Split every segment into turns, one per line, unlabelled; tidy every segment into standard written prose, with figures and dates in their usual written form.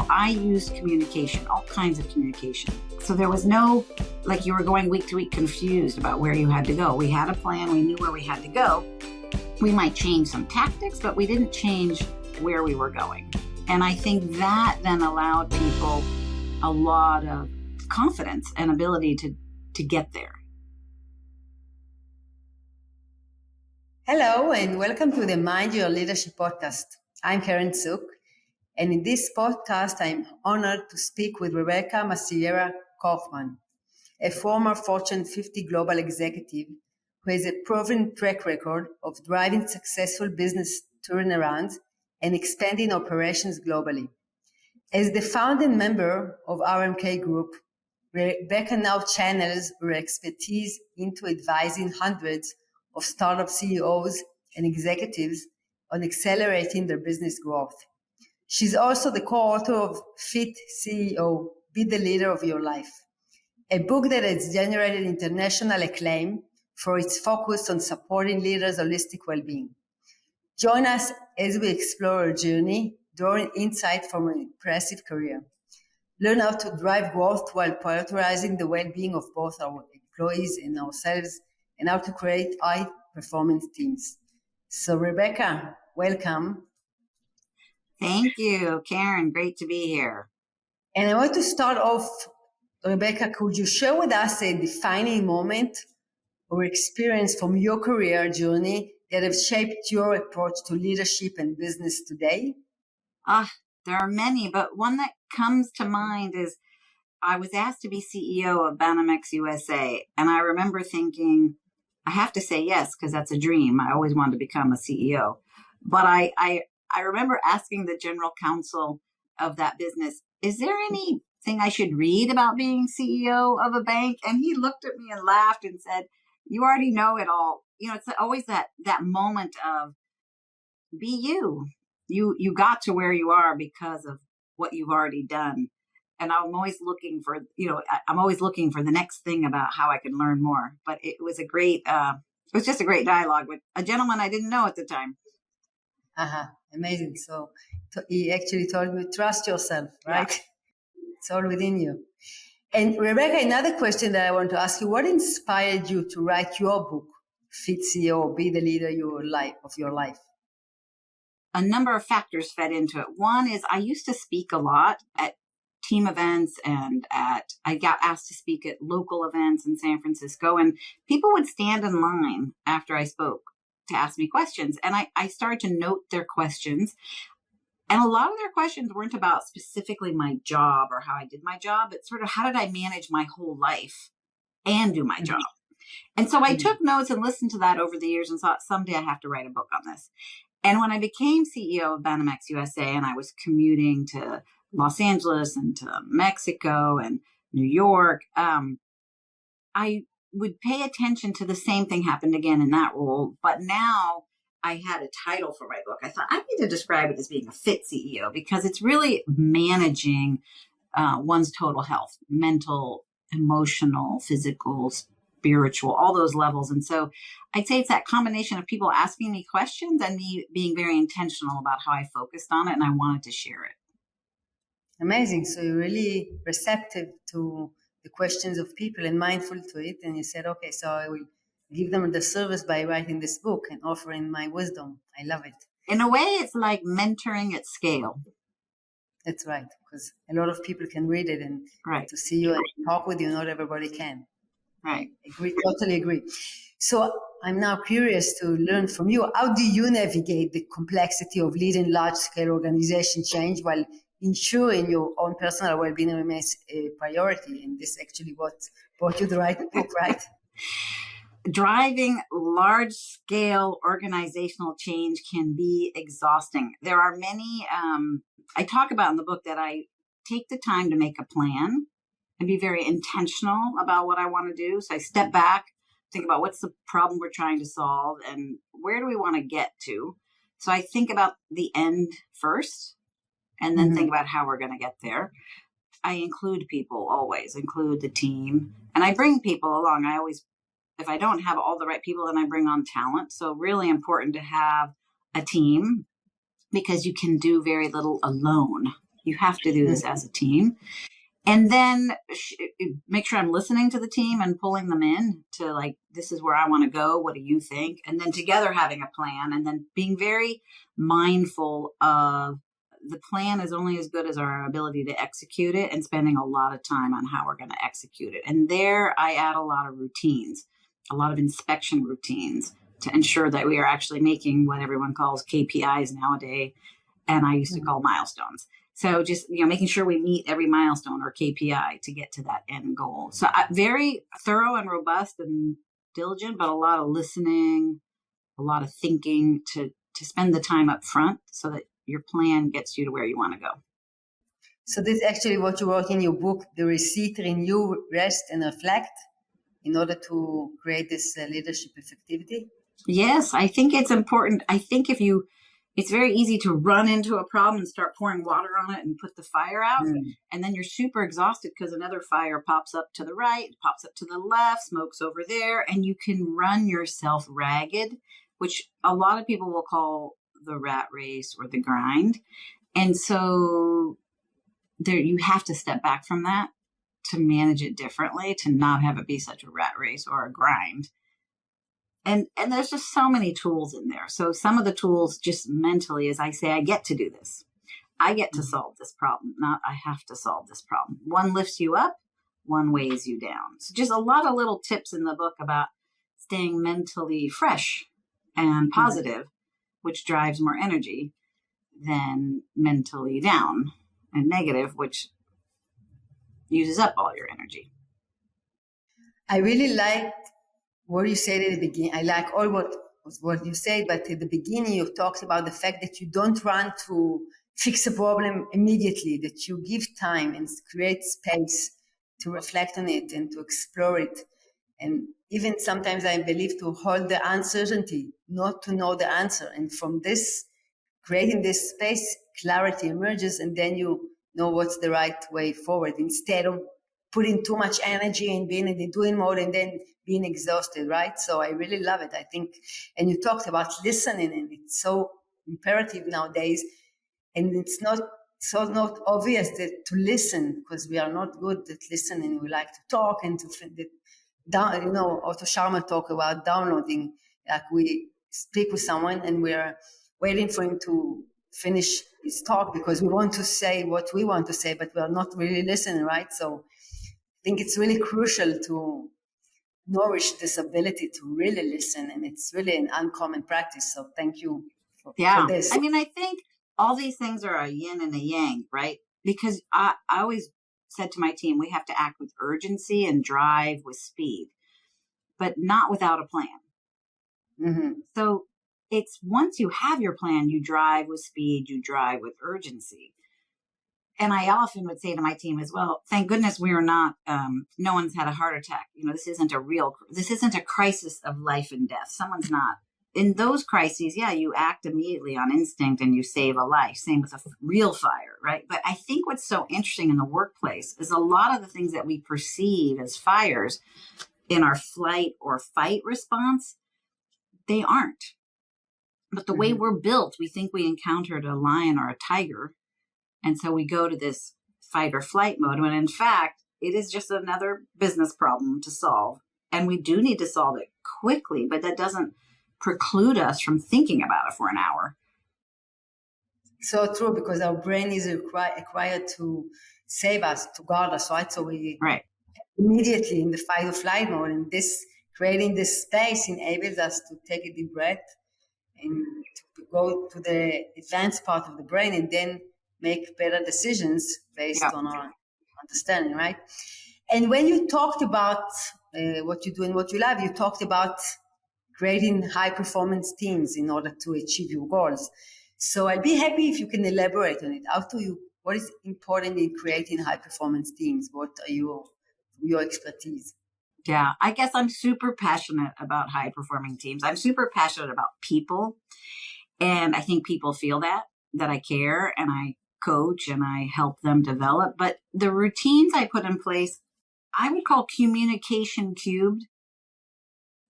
So I used communication, all kinds of communication. So there was no, like you were going week to week confused about where you had to go. We had a plan. We knew where we had to go. We might change some tactics, but we didn't change where we were going. And I think that then allowed people a lot of confidence and ability to get there.
Hello, and welcome to the Mind Your Leadership podcast. I'm Karen Suk, and in this podcast, I'm honored to speak with Rebecca Macieira-Kaufmann, a former Fortune 50 global executive who has a proven track record of driving successful business turnarounds and expanding operations globally. As the founding member of RMK Group, Rebecca now channels her expertise into advising hundreds of startup CEOs and executives on accelerating their business growth. She's also the co-author of Fit CEO, Be the Leader of Your Life, a book that has generated international acclaim for its focus on supporting leaders' holistic well-being. Join us as we explore her journey, drawing insight from an impressive career. Learn how to drive growth while prioritizing the well-being of both our employees and ourselves, and how to create high-performance teams. So, Rebecca, welcome.
Thank you, Karen. Great to be here.
And I want to start off, Rebecca, could you share with us a defining moment or experience from your career journey that have shaped your approach to leadership and business today?
There are many, but one that comes to mind is I was asked to be CEO of Banamex USA, and I remember thinking, I have to say yes, because that's a dream. I always wanted to become a CEO. But I remember asking the general counsel of that business, is there anything I should read about being CEO of a bank? And he looked at me and laughed and said, you already know it all. You know, it's always that moment of be you. You got to where you are because of what you've already done. And I'm always looking for, the next thing about how I can learn more. But it was just a great dialogue with a gentleman I didn't know at the time.
Amazing. So he actually told me, trust yourself, right? Yeah. It's all within you. And Rebecca, another question that I want to ask you, what inspired you to write your book, Fit CEO, Be the Leader of Your Life?
A number of factors fed into it. One is I used to speak a lot at team events and I got asked to speak at local events in San Francisco, and people would stand in line after I spoke to ask me questions. And I started to note their questions. And a lot of their questions weren't about specifically my job or how I did my job, but sort of how did I manage my whole life and do my job? And so I took notes and listened to that over the years and thought someday I have to write a book on this. And when I became CEO of Banamex USA and I was commuting to Los Angeles and to Mexico and New York, I would pay attention to the same thing happened again in that role. But now I had a title for my book. I thought I need to describe it as being a fit CEO because it's really managing one's total health, mental, emotional, physical, spiritual, all those levels. And so I'd say it's that combination of people asking me questions and me being very intentional about how I focused on it, and I wanted to share it.
Amazing. So you're really receptive to the questions of people and mindful to it. And you said, okay, so I will give them the service by writing this book and offering my wisdom. I love it.
In a way, it's like mentoring at scale.
That's right. Because a lot of people can read it and to see you and talk with you. Not everybody can.
Right.
Totally agree. So I'm now curious to learn from you. How do you navigate the complexity of leading large-scale organization change while ensuring your own personal well-being remains a priority? And this is actually what brought you to write the book, right?
Driving large-scale organizational change can be exhausting. There are many, I talk about in the book that I take the time to make a plan and be very intentional about what I want to do. So I step back, think about what's the problem we're trying to solve and where do we want to get to. So I think about the end first and then think about how we're going to get there. I include people, always include the team, and I bring people along. If I don't have all the right people, then I bring on talent. So really important to have a team because you can do very little alone. You have to do this as a team. And then make sure I'm listening to the team and pulling them in to like, this is where I want to go. What do you think? And then together having a plan, and then being very mindful of the plan is only as good as our ability to execute it, and spending a lot of time on how we're going to execute it. And there I add a lot of routines, a lot of inspection routines to ensure that we are actually making what everyone calls KPIs nowadays. And I used to call milestones. So just, making sure we meet every milestone or KPI to get to that end goal. So very thorough and robust and diligent, but a lot of listening, a lot of thinking to spend the time up front so that your plan gets you to where you want to go.
So this is actually what you wrote in your book, the receipt, renew, rest, and reflect, in order to create this leadership effectivity?
Yes, I think it's important. I think it's very easy to run into a problem and start pouring water on it and put the fire out. And then you're super exhausted because another fire pops up to the right, pops up to the left, smoke's over there, and you can run yourself ragged, which a lot of people will call the rat race or the grind. And so you have to step back from that to manage it differently, to not have it be such a rat race or a grind. And there's just so many tools in there. So some of the tools just mentally, as I say, I get to do this. I get to solve this problem, not I have to solve this problem. One lifts you up, one weighs you down. So just a lot of little tips in the book about staying mentally fresh and positive, which drives more energy than mentally down and negative, which uses up all your energy.
I really like what you said at the beginning. I like all what you said, but at the beginning you talked about the fact that you don't run to fix a problem immediately, that you give time and create space to reflect on it and to explore it. And even sometimes I believe to hold the uncertainty, not to know the answer. And from this, creating this space, clarity emerges, and then you know what's the right way forward, instead of putting too much energy and being in the doing mode and then being exhausted, right? So I really love it, I think. And you talked about listening, and it's so imperative nowadays. And it's not obvious that to listen, because we are not good at listening. We like to talk and to Otto Scharmer talk about downloading. Like we speak with someone and we're waiting for him to finish his talk because we want to say what we want to say, but we're not really listening, right? So I think it's really crucial to nourish this ability to really listen, and it's really an uncommon practice. So thank you for this.
I mean, I think all these things are a yin and a yang, right? Because I always said to my team, we have to act with urgency and drive with speed, but not without a plan. So it's once you have your plan, you drive with speed, you drive with urgency. And I often would say to my team as well, thank goodness we are not, no one's had a heart attack. This isn't a crisis of life and death. Someone's not. In those crises, you act immediately on instinct and you save a life. Same with a real fire, right? But I think what's so interesting in the workplace is a lot of the things that we perceive as fires in our flight or fight response, they aren't. But the way we're built, we think we encountered a lion or a tiger. And so we go to this fight or flight mode, when in fact, it is just another business problem to solve. And we do need to solve it quickly, but that doesn't preclude us from thinking about it for an hour.
So true, because our brain is required to save us, to guard us, right? So we immediately in the fight or flight mode, and this creating this space enables us to take a deep breath and to go to the advanced part of the brain and then make better decisions based on our understanding, right? And when you talked about what you do and what you love, you talked about creating high-performance teams in order to achieve your goals. So I'd be happy if you can elaborate on it. What is important in creating high-performance teams? What are your expertise?
Yeah, I guess I'm super passionate about high-performing teams. I'm super passionate about people. And I think people feel that I care and I coach and I help them develop. But the routines I put in place, I would call communication cubed.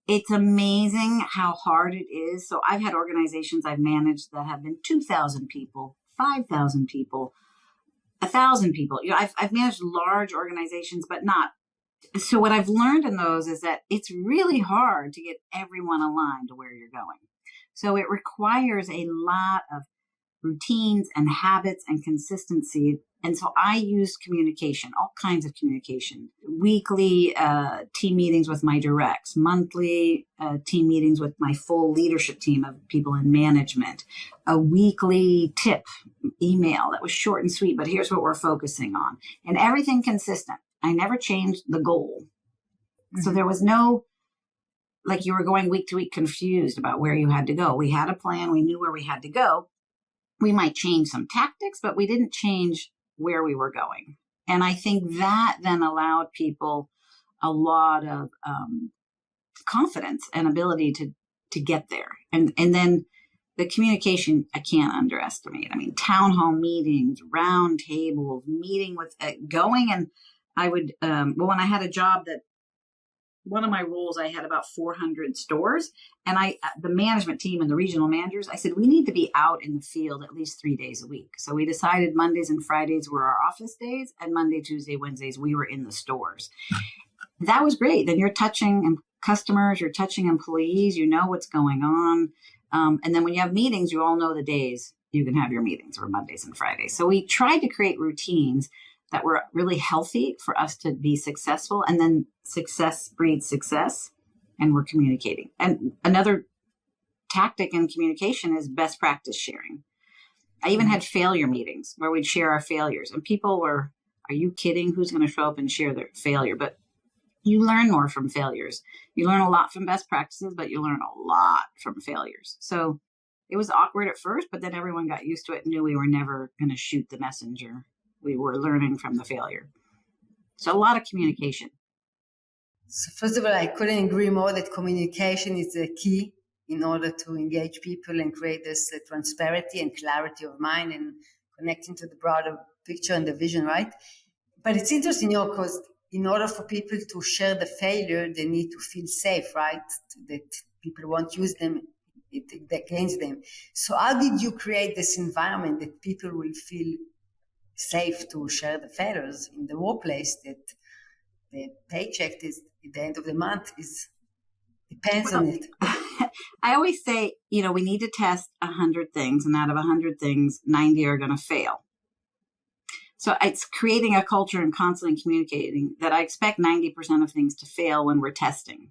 It's amazing how hard it is. So I've had organizations I've managed that have been 2,000 people, 5,000 people, 1,000 people. I've managed large organizations, but not. So what I've learned in those is that it's really hard to get everyone aligned to where you're going. So it requires a lot of routines and habits and consistency. And so I use communication, all kinds of communication, weekly team meetings with my directs, monthly team meetings with my full leadership team of people in management, a weekly tip email that was short and sweet, but here's what we're focusing on, and everything consistent. I never changed the goal. Mm-hmm. So there was no, like you were going week to week confused about where you had to go. We had a plan. We knew where we had to go. We might change some tactics, but we didn't change where we were going. And I think that then allowed people a lot of confidence and ability to get there. And then the communication, I can't underestimate. I mean, town hall meetings, round tables, meeting with, going. And I would, when I had a job that, one of my roles, I had about 400 stores, and the management team and the regional managers, I said, we need to be out in the field at least 3 days a week. So we decided Mondays and Fridays were our office days, and Monday, Tuesday, Wednesdays, we were in the stores. That was great. Then you're touching customers, you're touching employees, you know what's going on. And then when you have meetings, you all know the days you can have your meetings, or Mondays and Fridays. So we tried to create routines that were really healthy for us to be successful. And then success breeds success, and we're communicating. And another tactic in communication is best practice sharing. I even had failure meetings where we'd share our failures, and people were, are you kidding? Who's going to show up and share their failure? But you learn more from failures. You learn a lot from best practices, but you learn a lot from failures. So it was awkward at first, but then everyone got used to it and knew we were never going to shoot the messenger. We were learning from the failure. So a lot of communication.
So first of all, I couldn't agree more that communication is the key in order to engage people and create this transparency and clarity of mind and connecting to the broader picture and the vision, right? But it's interesting, because in order for people to share the failure, they need to feel safe, right? That people won't use them against them. So how did you create this environment that people will feel safe to share the failures in the workplace, that the paycheck is at the end of the month depends on it?
I always say, we need to test 100 things, and out of 100 things, 90 are going to fail. So it's creating a culture and constantly communicating that I expect 90% of things to fail when we're testing.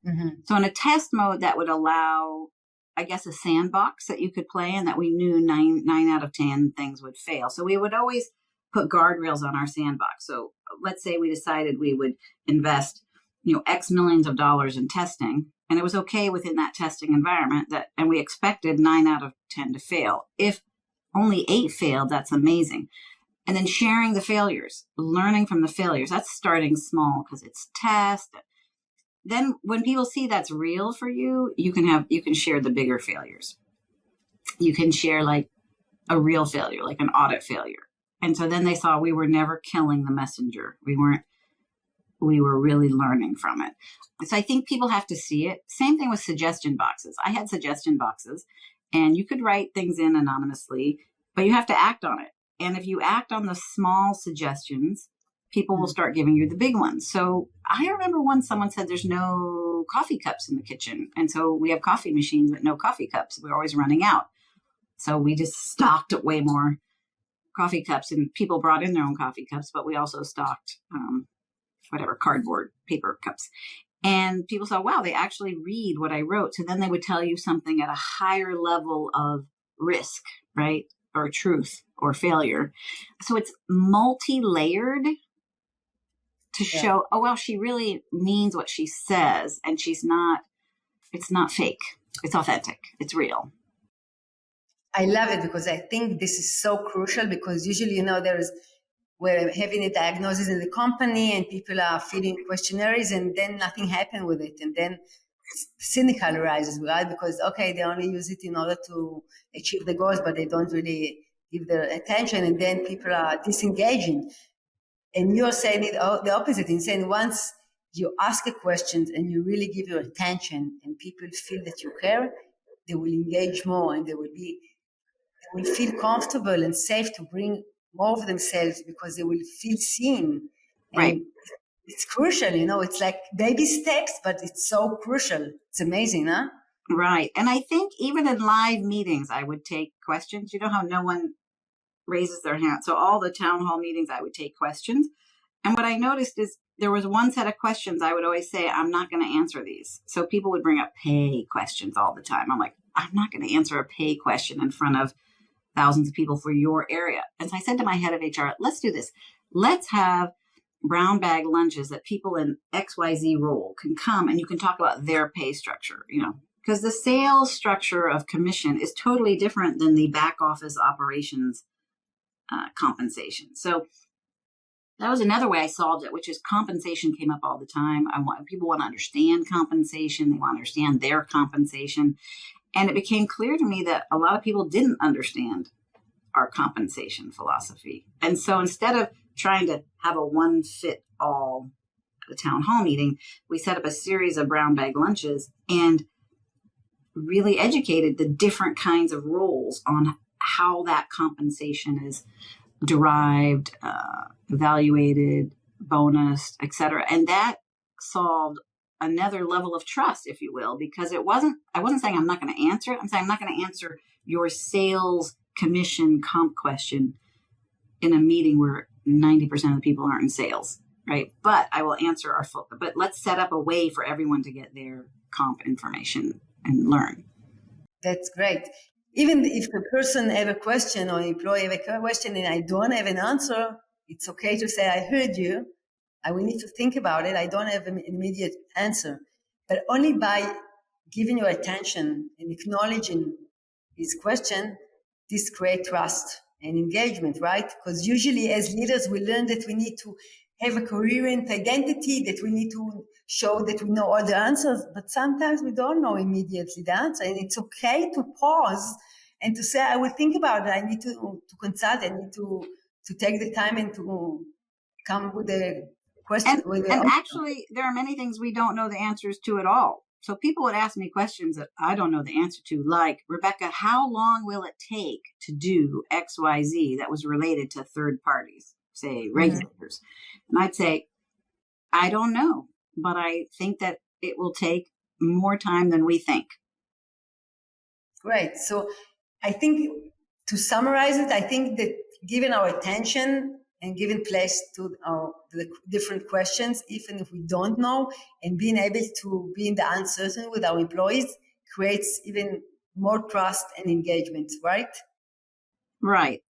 Mm-hmm. So in a test mode, that would allow, I guess, a sandbox that you could play in, that we knew 9 out of 10 things would fail. So we would always put guardrails on our sandbox. So let's say we decided we would invest, X millions of dollars in testing, and it was okay within that testing environment and we expected 9 out of 10 to fail. If only 8 failed, that's amazing. And then sharing the failures, learning from the failures, that's starting small because it's test. Then when people see that's real for you, you can share the bigger failures. You can share like a real failure, like an audit failure. And so then they saw we were never killing the messenger. We were really learning from it. So I think people have to see it. Same thing with suggestion boxes. I had suggestion boxes, and you could write things in anonymously, but you have to act on it. And if you act on the small suggestions, people will start giving you the big ones. So I remember once someone said there's no coffee cups in the kitchen. And so we have coffee machines, but no coffee cups. We're always running out. So we just stocked way more coffee cups, and people brought in their own coffee cups, but we also stocked cardboard paper cups. And people saw, wow, they actually read what I wrote. So then they would tell you something at a higher level of risk, right? Or truth or failure. So it's multi-layered to show, oh, well, she really means what she says, and it's not fake. It's authentic. It's real.
I love it, because I think this is so crucial, because usually, we're having a diagnosis in the company and people are filling questionnaires, and then nothing happened with it. And then cynical arises, right? Because, they only use it in order to achieve the goals, but they don't really give their attention, and then people are disengaging. And you're saying it the opposite, in saying once you ask a question and you really give your attention and people feel that you care, they will engage more, and they will feel comfortable and safe to bring more of themselves because they will feel seen. And
Right.
it's crucial, it's like baby steps, but it's so crucial. It's amazing, huh?
Right. And I think even in live meetings, I would take questions. You know how no one raises their hand. So all the town hall meetings, I would take questions. And what I noticed is there was one set of questions I would always say, I'm not going to answer these. So people would bring up pay questions all the time. I'm like, I'm not going to answer a pay question in front of thousands of people for your area. And so I said to my head of HR, let's do this. Let's have brown bag lunches that people in XYZ role can come and you can talk about their pay structure, because the sales structure of commission is totally different than the back office operations compensation. So that was another way I solved it, which is compensation came up all the time. People want to understand compensation. They want to understand their compensation. And it became clear to me that a lot of people didn't understand our compensation philosophy. And so instead of trying to have a one fit all at a town hall meeting, we set up a series of brown bag lunches and really educated the different kinds of roles on how that compensation is derived, evaluated, bonus, et cetera. And that solved another level of trust, if you will, because I wasn't saying I'm not going to answer it. I'm saying I'm not going to answer your sales commission comp question in a meeting where 90% of the people aren't in sales, right? But I will answer but let's set up a way for everyone to get their comp information and learn.
That's great. Even if the person have a question or employee have a question and I don't have an answer, it's okay to say, I heard you. I will need to think about it. I don't have an immediate answer. But only by giving your attention and acknowledging his question, this creates trust and engagement, right? Because usually as leaders, we learn that we need to have a coherent identity, that we need to show that we know all the answers, but sometimes we don't know immediately the answer. And it's okay to pause and to say, I will think about it. I need to consult. I need to take the time and to come with a question.
And actually, there are many things we don't know the answers to at all. So people would ask me questions that I don't know the answer to, like, Rebecca, how long will it take to do XYZ that was related to third parties, say regulators? And I'd say, I don't know, but I think that it will take more time than we think.
Great. So I think to summarize it, I think that given our attention and giving place to the different questions, even if we don't know, and being able to be in the uncertain with our employees creates even more trust and engagement, right?
Right.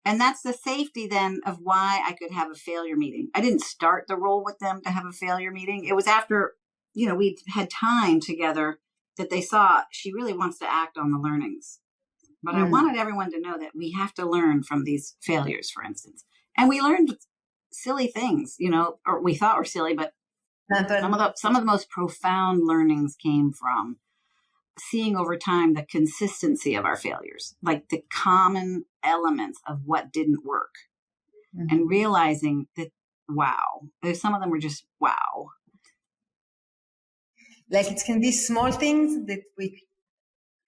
And that's the safety then of why I could have a failure meeting. I didn't start the role with them to have a failure meeting. It was after, we'd had time together that they saw she really wants to act on the learnings. But I wanted everyone to know that we have to learn from these failures, for instance. And we learned silly things, or we thought were silly, but some of the most profound learnings came from seeing over time the consistency of our failures, like the common elements of what didn't work, and realizing that, wow, some of them were just wow.
Like it can be small things that we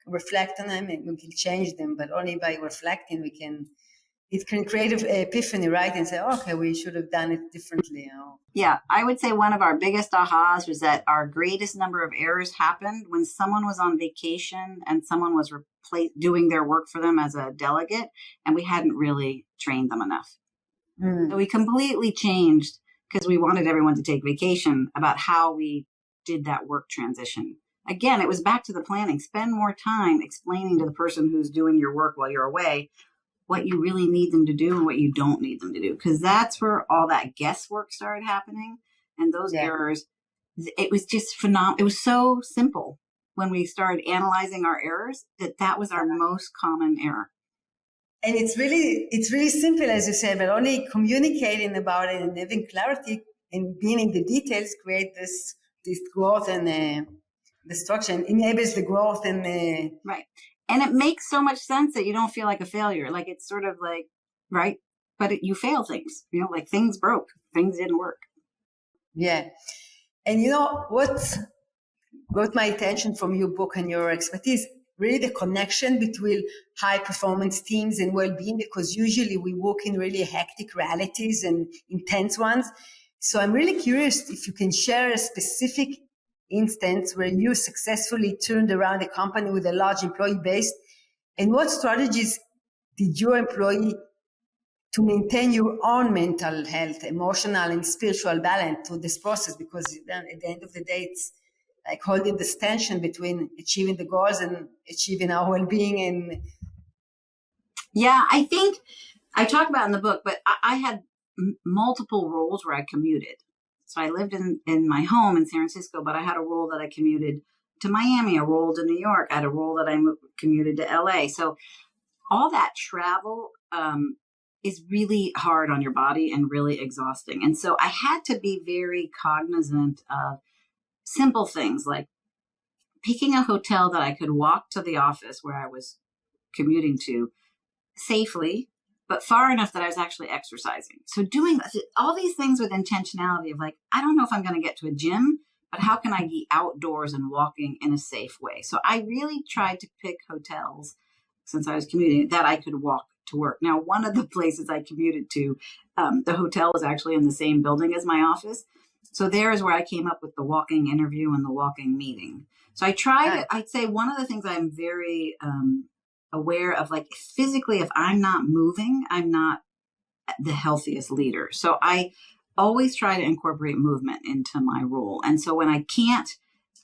reflect on them and we can change them, but only by reflecting it can create an epiphany, right? And say, okay, we should have done it differently.
Yeah, I would say one of our biggest ahas was that our greatest number of errors happened when someone was on vacation and someone was doing their work for them as a delegate, and we hadn't really trained them enough. So we completely changed, because we wanted everyone to take vacation, about how we did that work transition. Again, it was back to the planning. Spend more time explaining to the person who's doing your work while you're away what you really need them to do and what you don't need them to do. Because that's where all that guesswork started happening. And those errors, it was just phenomenal. It was so simple when we started analyzing our errors that was our most common error.
And it's really simple, as you said, but only communicating about it and having clarity and being in the details create this growth and destruction, enables the growth and
right. And it makes so much sense that you don't feel like a failure. Like it's sort of like, right? But you fail things, like things broke, things didn't work.
Yeah. And what got my attention from your book and your expertise, really the connection between high performance teams and well-being, because usually we work in really hectic realities and intense ones. So I'm really curious if you can share a specific instance where you successfully turned around a company with a large employee base, and what strategies did you employ to maintain your own mental health, emotional and spiritual balance through this process? Because then at the end of the day, it's like holding this tension between achieving the goals and achieving our well-being. And
yeah, I think I talk about in the book, but I had multiple roles where I commuted. So I lived in my home in San Francisco, but I had a role that I commuted to Miami, a role to New York. I had a role that I commuted to LA. So all that travel is really hard on your body and really exhausting. And so I had to be very cognizant of simple things like picking a hotel that I could walk to the office where I was commuting to safely, but far enough that I was actually exercising. So doing all these things with intentionality of like, I don't know if I'm going to get to a gym, but how can I be outdoors and walking in a safe way? So I really tried to pick hotels, since I was commuting, that I could walk to work. Now, one of the places I commuted to, the hotel was actually in the same building as my office. So there is where I came up with the walking interview and the walking meeting. So I tried, I'd say one of the things I'm very aware of, like physically, if I'm not moving, I'm not the healthiest leader. So I always try to incorporate movement into my role. And so when I can't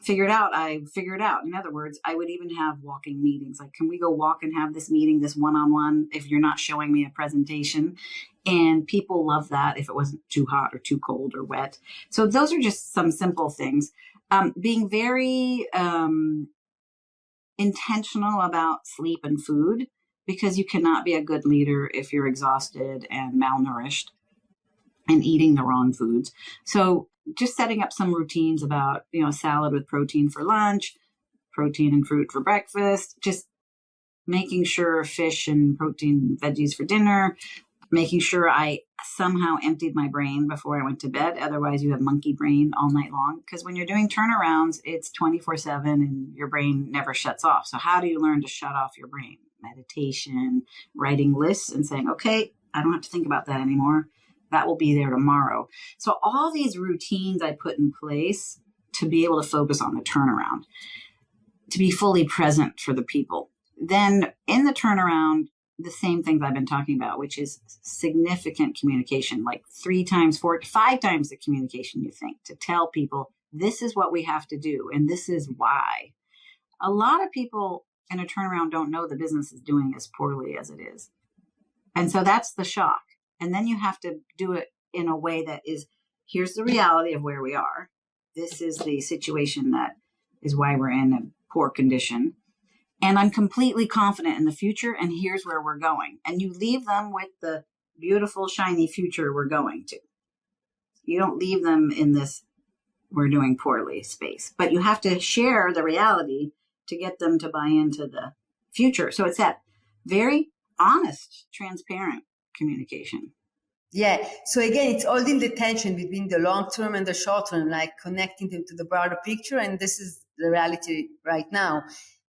figure it out, I figure it out. In other words, I would even have walking meetings. Like, can we go walk and have this meeting, this one-on-one, if you're not showing me a presentation? And people love that if it wasn't too hot or too cold or wet. So those are just some simple things. Being very intentional about sleep and food, because you cannot be a good leader if you're exhausted and malnourished and eating the wrong foods. So just setting up some routines about, salad with protein for lunch, protein and fruit for breakfast, just making sure fish and protein veggies for dinner, making sure I somehow emptied my brain before I went to bed. Otherwise, you have monkey brain all night long. Because when you're doing turnarounds, it's 24/7 and your brain never shuts off. So how do you learn to shut off your brain? Meditation, writing lists and saying, okay, I don't have to think about that anymore. That will be there tomorrow. So all these routines I put in place to be able to focus on the turnaround, to be fully present for the people. Then in the turnaround, the same things I've been talking about, which is significant communication, like 3 times, 4 to 5 times the communication you think, to tell people this is what we have to do and this is why. A lot of people in a turnaround don't know the business is doing as poorly as it is. And so that's the shock. And then you have to do it in a way that is, here's the reality of where we are. This is the situation that is why we're in a poor condition. And I'm completely confident in the future, and here's where we're going. And you leave them with the beautiful, shiny future we're going to. You don't leave them in this we're doing poorly space, but you have to share the reality to get them to buy into the future. So it's that very honest, transparent communication.
Yeah. So again, it's holding the tension between the long term and the short term, like connecting them to the broader picture. And this is the reality right now.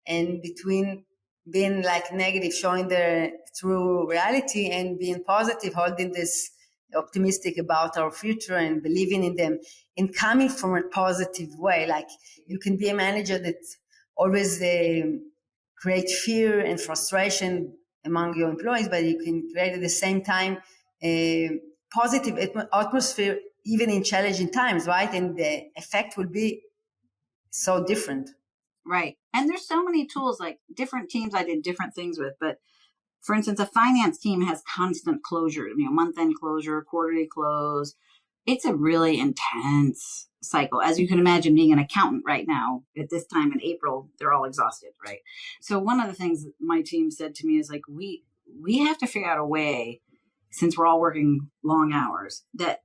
And between being like negative, showing the true reality, and being positive, holding this optimistic about our future and believing in them and coming from a positive way. Like you can be a manager that always create fear and frustration among your employees, but you can create at the same time a positive atmosphere, even in challenging times, right? And the effect will be so different.
Right. And there's so many tools, like different teams I did different things with. But for instance, a finance team has constant closure, month-end closure, quarterly close. It's a really intense cycle. As you can imagine, being an accountant right now, at this time in April, they're all exhausted, right? So one of the things that my team said to me is like, we have to figure out a way, since we're all working long hours, that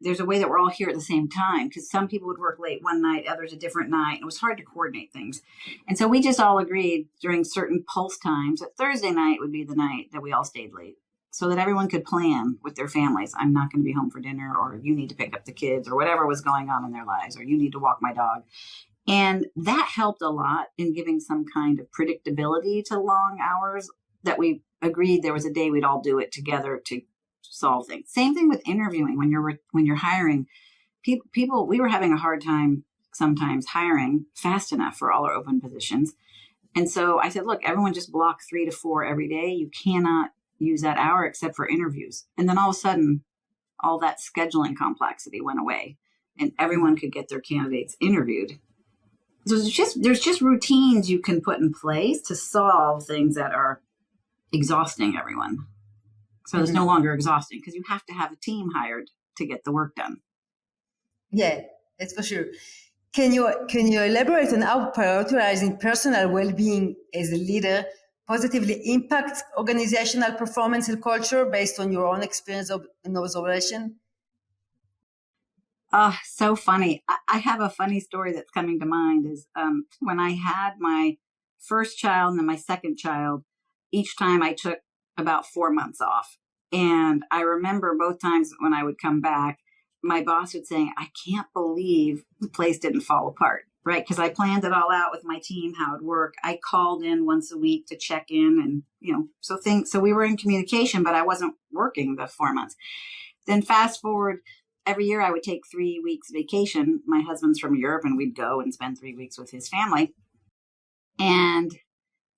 there's a way that we're all here at the same time, because some people would work late one night, others a different night. It was hard to coordinate things. And so we just all agreed during certain pulse times that Thursday night would be the night that we all stayed late, so that everyone could plan with their families. I'm not going to be home for dinner, or you need to pick up the kids, or whatever was going on in their lives, or you need to walk my dog. And that helped a lot in giving some kind of predictability to long hours, that we agreed there was a day we'd all do it together to solve things. Same thing with interviewing. When you're hiring people, we were having a hard time sometimes hiring fast enough for all our open positions. And so I said, look, everyone just block 3 to 4 every day. You cannot use that hour except for interviews. And then all of a sudden, all that scheduling complexity went away and everyone could get their candidates interviewed. So there's just routines you can put in place to solve things that are exhausting everyone. So it's no longer exhausting because you have to have a team hired to get the work done.
Yeah, that's for sure. Can you elaborate on how prioritizing personal well-being as a leader positively impacts organizational performance and culture based on your own experience in observation?
So funny. I have a funny story that's coming to mind is when I had my first child and then my second child, each time I took about 4 months off. And I remember both times when I would come back, my boss would say, I can't believe the place didn't fall apart, right? Because I planned it all out with my team, how it'd work. I called in once a week to check in and, so we were in communication, but I wasn't working the 4 months. Then fast forward, every year I would take 3 weeks vacation. My husband's from Europe and we'd go and spend 3 weeks with his family. And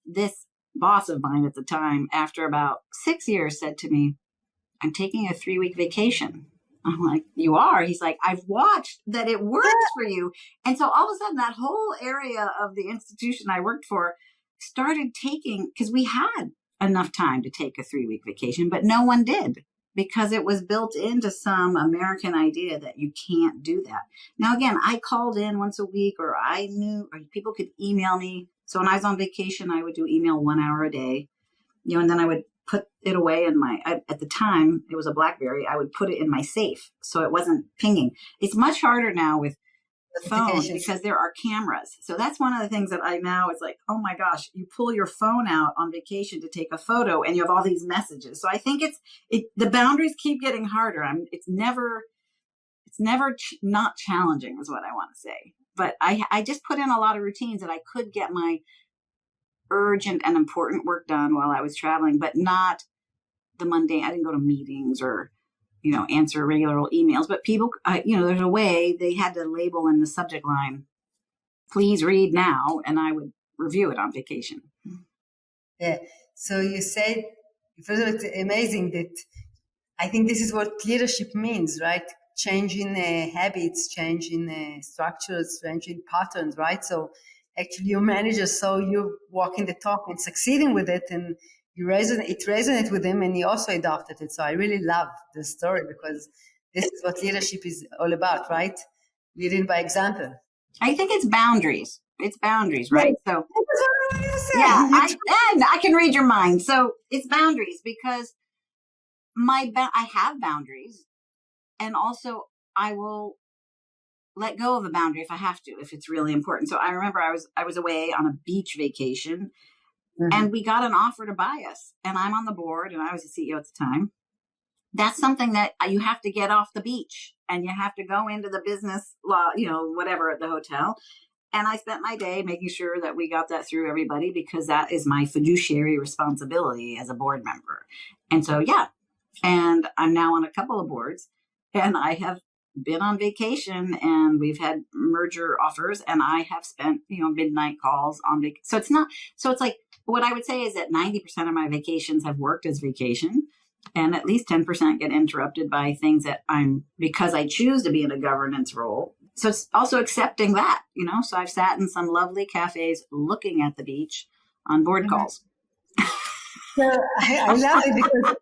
this boss of mine at the time, after about 6 years, said to me, I'm taking a 3-week vacation. I'm like, you are? He's like, I've watched that it works for you. And so all of a sudden that whole area of the institution I worked for started taking, because we had enough time to take a 3-week vacation, but no one did because it was built into some American idea that you can't do that. Now, again, I called in once a week or I knew, or people could email me. So when I was on vacation, I would do email 1 hour a day, and then I would put it away in at the time, it was a BlackBerry, I would put it in my safe so it wasn't pinging. It's much harder now with the phone because there are cameras. So that's one of the things that I now, it's like, oh my gosh, you pull your phone out on vacation to take a photo and you have all these messages. So I think the boundaries keep getting harder. It's never not challenging is what I want to say. But I just put in a lot of routines that I could get my urgent and important work done while I was traveling, but not the mundane. I didn't go to meetings or, answer regular emails, but people, there's a way they had to label in the subject line, please read now. And I would review it on vacation.
Yeah. So you said, first of all, it's amazing that I think this is what leadership means, right? Changing habits, changing structures, changing patterns, right? So actually your manager saw you walking the talk and succeeding with it, and it resonated with him, and he also adopted it. So I really love the story because this is what leadership is all about, right? Leading by example.
I think it's boundaries. It's boundaries, right?
So
yeah, I can read your mind. So it's boundaries because I have boundaries, and also I will let go of a boundary if I have to, if it's really important. So I remember I was away on a beach vacation, and we got an offer to buy us, and I'm on the board, and I was the CEO at the time. That's something that you have to get off the beach, and you have to go into the business law, whatever at the hotel. And I spent my day making sure that we got that through everybody because that is my fiduciary responsibility as a board member. And so, yeah. And I'm now on a couple of boards, and I have been on vacation, and we've had merger offers, and I have spent, midnight calls on vacation. So it's like, what I would say is that 90% of my vacations have worked as vacation, and at least 10% get interrupted by things that because I choose to be in a governance role. So it's also accepting that, so I've sat in some lovely cafes looking at the beach on board calls.
So I love it because,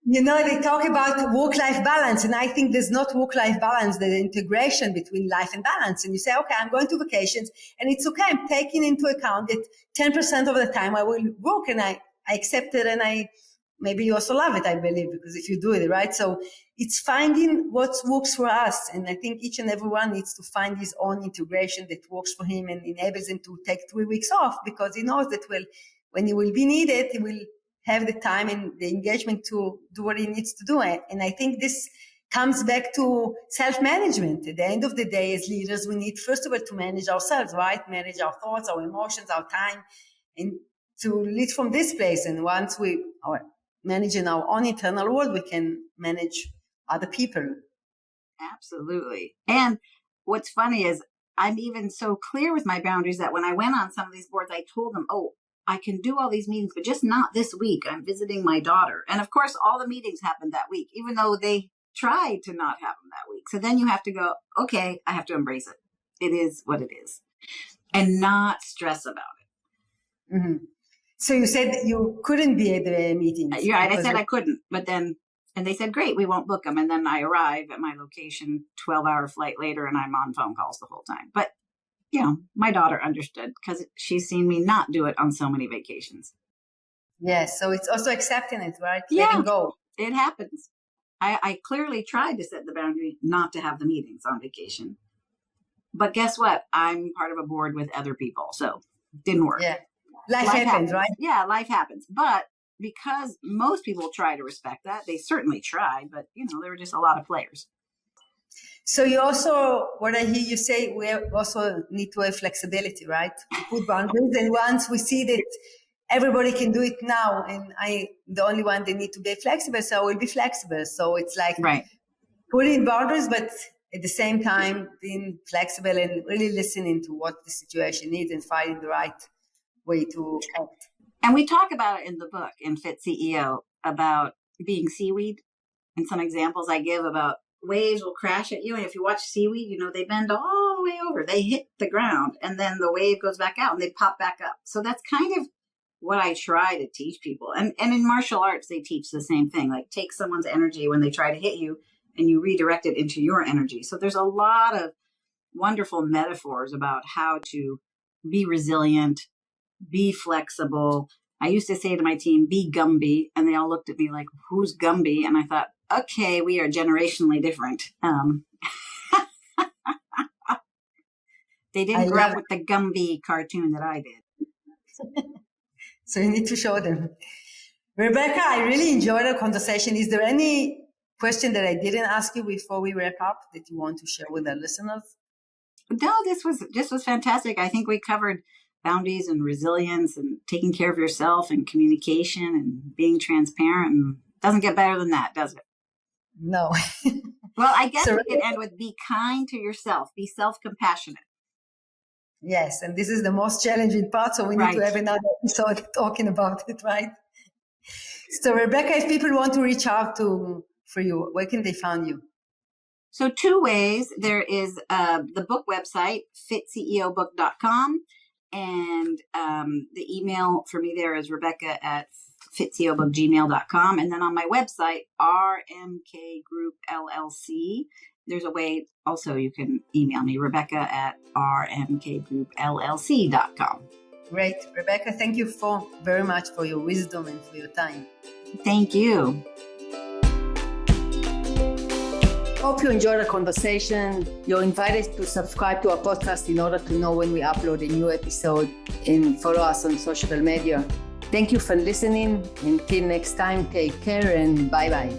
they talk about work-life balance, and I think there's not work-life balance, the integration between life and balance. And you say, okay, I'm going to vacations, and it's okay. I'm taking into account that 10% of the time I will work, and I accept it, and maybe you also love it, I believe, because if you do it, right? So it's finding what works for us. And I think each and every one needs to find his own integration that works for him and enables him to take 3 weeks off, because he knows that when he will be needed, he will have the time and the engagement to do what he needs to do. And I think this comes back to self-management. At the end of the day, as leaders, we need, first of all, to manage ourselves, right? Manage our thoughts, our emotions, our time, and to lead from this place. And once we are managing our own internal world, we can manage other people.
Absolutely. And what's funny is I'm even so clear with my boundaries that when I went on some of these boards, I told them, oh, I can do all these meetings, but just not this week. I'm visiting my daughter. And of course, all the meetings happened that week, even though they tried to not have them that week. So then you have to go, okay, I have to embrace it. It is what it is and not stress about it.
Mm-hmm. So you said you couldn't be at the meetings.
You're right. I said I couldn't, but then, and they said, great, we won't book them. And then I arrive at my location 12-hour flight later and I'm on phone calls the whole time. But, you know, my daughter understood because she's seen me not do it on so many vacations.
Yes. So it's also accepting it, right?
Yeah,
letting go.
It happens. I clearly tried to set the boundary not to have the meetings on vacation. But guess what? I'm part of a board with other people. So it didn't work.
Yeah. Life happens, right?
Yeah, life happens. But because most people try to respect that, they certainly tried, but you know, there were just a lot of players.
So you also, what I hear you say, we also need to have flexibility, right? To put boundaries. And once we see that everybody can do it now, and the only one they need to be flexible, so I will be flexible. So it's like putting boundaries, but at the same time being flexible and really listening to what the situation needs and finding the right way to act.
And we talk about it in the book, in Fit CEO, about being seaweed. And some examples I give about waves will crash at you. And if you watch seaweed, you know, they bend all the way over. They hit the ground and then the wave goes back out and they pop back up. So that's kind of what I try to teach people. And in martial arts, they teach the same thing. Like take someone's energy when they try to hit you and you redirect it into your energy. So there's a lot of wonderful metaphors about how to be resilient, be flexible. I used to say to my team, be Gumby. And they all looked at me like, who's Gumby? And I thought, okay, we are generationally different. They didn't grow up with the Gumby cartoon that I did.
So you need to show them. Rebecca, I really enjoyed our conversation. Is there any question that I didn't ask you before we wrap up that you want to share with our listeners?
No, this was fantastic. I think we covered boundaries and resilience and taking care of yourself and communication and being transparent. And it doesn't get better than that, does it?
No.
Well, I guess we could end with be kind to yourself, be self-compassionate.
Yes, and this is the most challenging part, so we need to have another episode talking about it, right? So, Rebecca, if people want to reach out for you, where can they find you?
So 2 ways. There is the book website, fitceobook.com, and the email for me there is rebecca@fitceobook@gmail.com. And then on my website, RMK Group LLC, there's a way also you can email me, rebecca@rmkgroupllc.com.
Great. Rebecca, thank you very much for your wisdom and for your time.
Thank you.
Hope you enjoyed the conversation. You're invited to subscribe to our podcast in order to know when we upload a new episode and follow us on social media. Thank you for listening. Until next time, take care and bye-bye.